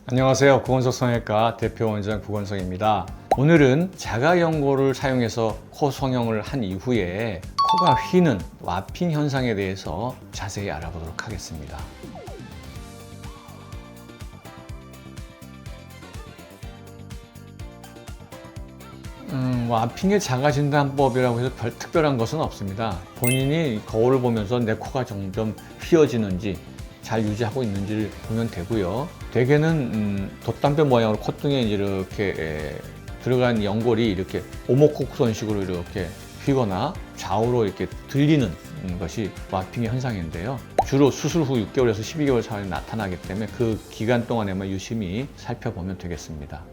안녕하세요. 구건석 성형외과 대표 원장 구건석입니다. 오늘은 자가연고를 사용해서 코 성형을 한 이후에 코가 휘는 와핑 현상에 대해서 자세히 알아보도록 하겠습니다. 와핑의 자가진단법이라고 해서 별 특별한 것은 없습니다. 본인이 거울을 보면서 내 코가 점점 휘어지는지 잘 유지하고 있는지를 보면 되고요. 대개는 돛담배 모양으로 콧등에 이렇게 들어간 연골이 이렇게 오목곡선식으로 이렇게 휘거나 좌우로 이렇게 들리는 것이 와핑의 현상인데요. 주로 수술 후 6개월에서 12개월 사이에 나타나기 때문에 그 기간 동안에만 유심히 살펴보면 되겠습니다.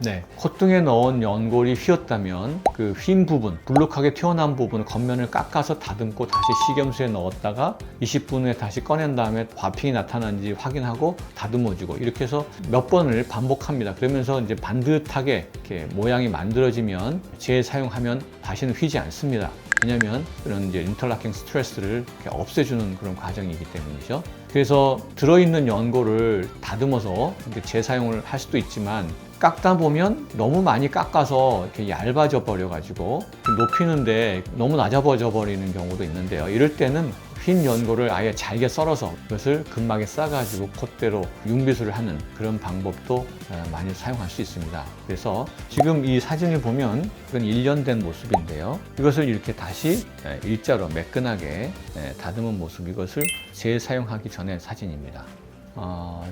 네, 콧등에 넣은 연골이 휘었다면 그 휜 부분, 불룩하게 튀어나온 부분 겉면을 깎아서 다듬고 다시 식염수에 넣었다가 20분 후에 다시 꺼낸 다음에 와핑이 나타나는지 확인하고 다듬어주고 이렇게 해서 몇 번을 반복합니다. 그러면서 이제 반듯하게 이렇게 모양이 만들어지면 재사용하면 다시는 휘지 않습니다. 왜냐하면 그런 이제 인터라킹 스트레스를 이렇게 없애주는 그런 과정이기 때문이죠. 그래서 들어있는 연골을 다듬어서 재사용을 할 수도 있지만 깎다 보면 너무 많이 깎아서 이렇게 얇아져 버려 가지고 높이는데 너무 낮아져 버리는 경우도 있는데요. 이럴 때는 휜 연골을 아예 잘게 썰어서 그것을 근막에 싸가지고 콧대로 융비술을 하는 그런 방법도 많이 사용할 수 있습니다. 그래서 지금 이 사진을 보면 이건 1년 된 모습인데요. 이것을 이렇게 다시 일자로 매끈하게 다듬은 모습, 이것을 재사용하기 전의 사진입니다.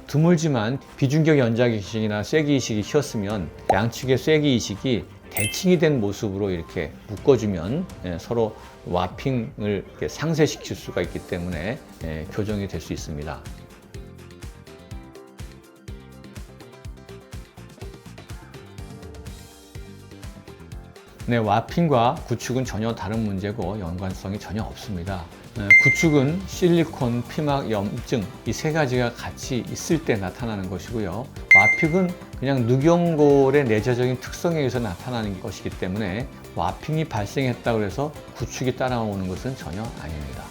드물지만 비중격 연자기 이식이나 쐐기 이식이 휘었으면 양측의 쐐기 이식이 대칭이 된 모습으로 이렇게 묶어주면 서로 와핑을 이렇게 상쇄시킬 수가 있기 때문에 교정이 될 수 있습니다. 네, 와핑과 구축은 전혀 다른 문제고 연관성이 전혀 없습니다. 구축은 실리콘, 피막, 염증 이 세 가지가 같이 있을 때 나타나는 것이고요. 와핑은 그냥 늑연골의 내재적인 특성에 의해서 나타나는 것이기 때문에 와핑이 발생했다고 해서 구축이 따라오는 것은 전혀 아닙니다.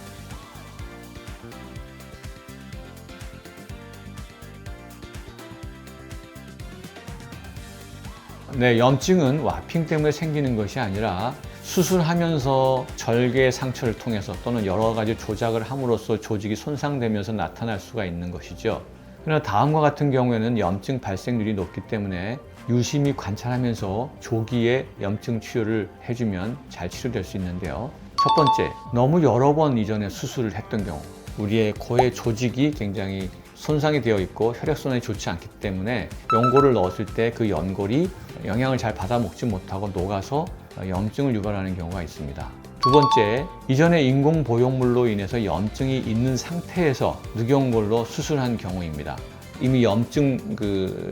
네, 염증은 와핑 때문에 생기는 것이 아니라 수술하면서 절개 상처를 통해서 또는 여러 가지 조작을 함으로써 조직이 손상되면서 나타날 수가 있는 것이죠. 그러나 다음과 같은 경우에는 염증 발생률이 높기 때문에 유심히 관찰하면서 조기에 염증 치료를 해주면 잘 치료될 수 있는데요. 첫 번째, 너무 여러 번 이전에 수술을 했던 경우, 우리의 코의 조직이 굉장히 손상이 되어 있고 혈액순환이 좋지 않기 때문에 연골을 넣었을 때 그 연골이 영양을 잘 받아먹지 못하고 녹아서 염증을 유발하는 경우가 있습니다. 두 번째, 이전에 인공 보형물로 인해서 염증이 있는 상태에서 늑연골로 수술한 경우입니다. 이미 염증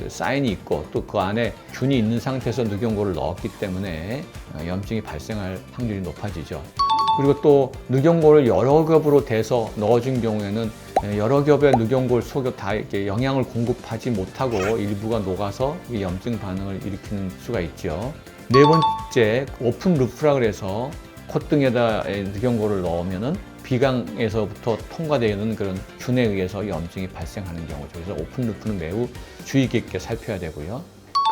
사인이 있고 또 그 안에 균이 있는 상태에서 늑연골을 넣었기 때문에 염증이 발생할 확률이 높아지죠. 그리고 또 늑연골을 여러 겹으로 대서 넣어준 경우에는 여러 겹의 늑연골 속에 다 이렇게 영양을 공급하지 못하고 일부가 녹아서 염증 반응을 일으키는 수가 있죠. 네 번째, 오픈 루프라 그래서 콧등에다 늑연골을 넣으면은 비강에서부터 통과되는 그런 균에 의해서 염증이 발생하는 경우죠. 그래서 오픈 루프는 매우 주의 깊게 살펴야 되고요.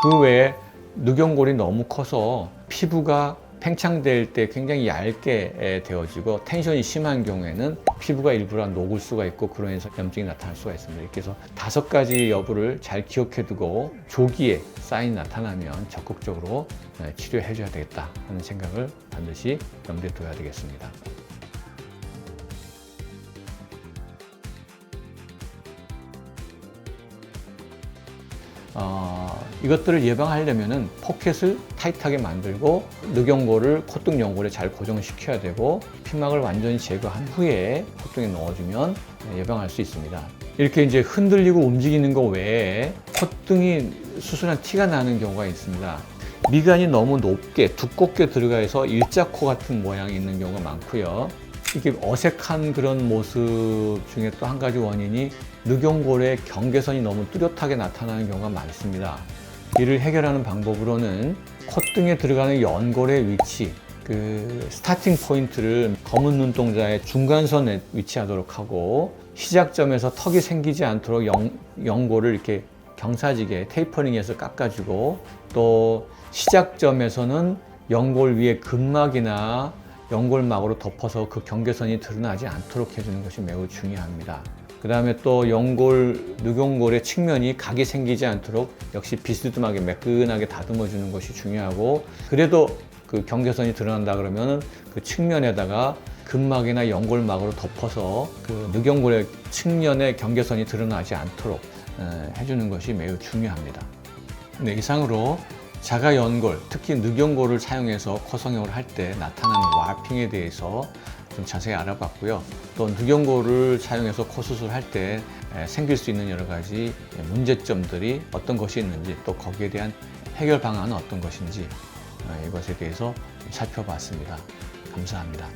그 외에 늑연골이 너무 커서 피부가 팽창될 때 굉장히 얇게 되어지고 텐션이 심한 경우에는 피부가 일부러 녹을 수가 있고 그로 인해서 염증이 나타날 수가 있습니다. 이렇게 해서 5가지 여부를 잘 기억해 두고 조기에 사인이 나타나면 적극적으로 치료해 줘야 되겠다 하는 생각을 반드시 염두에 둬야 되겠습니다. 이것들을 예방하려면 포켓을 타이트하게 만들고 늑연골을 콧등 연골에 잘 고정시켜야 되고 피막을 완전히 제거한 후에 콧등에 넣어주면 예방할 수 있습니다. 이렇게 이제 흔들리고 움직이는 것 외에 콧등이 수술한 티가 나는 경우가 있습니다. 미간이 너무 높게 두껍게 들어가 있어 일자코 같은 모양이 있는 경우가 많고요. 이게 어색한 그런 모습 중에 또 한 가지 원인이 늑연골의 경계선이 너무 뚜렷하게 나타나는 경우가 많습니다. 이를 해결하는 방법으로는 콧등에 들어가는 연골의 위치, 그 스타팅 포인트를 검은 눈동자의 중간선에 위치하도록 하고 시작점에서 턱이 생기지 않도록 연골을 이렇게 경사지게 테이퍼링해서 깎아주고 또 시작점에서는 연골 위에 근막이나 연골막으로 덮어서 그 경계선이 드러나지 않도록 해주는 것이 매우 중요합니다. 그 다음에 또 늑연골의 측면이 각이 생기지 않도록 역시 비스듬하게 매끈하게 다듬어 주는 것이 중요하고 그래도 그 경계선이 드러난다 그러면 그 측면에다가 근막이나 연골막으로 덮어서 그 늑연골의 측면의 경계선이 드러나지 않도록 해주는 것이 매우 중요합니다. 네, 이상으로 자가연골, 특히 늑연골을 사용해서 코 성형을 할 때 나타나는 와핑에 대해서 좀 자세히 알아봤고요. 또 늑연골을 사용해서 코 수술할 때 생길 수 있는 여러 가지 문제점들이 어떤 것이 있는지 또 거기에 대한 해결 방안은 어떤 것인지 이것에 대해서 살펴봤습니다. 감사합니다.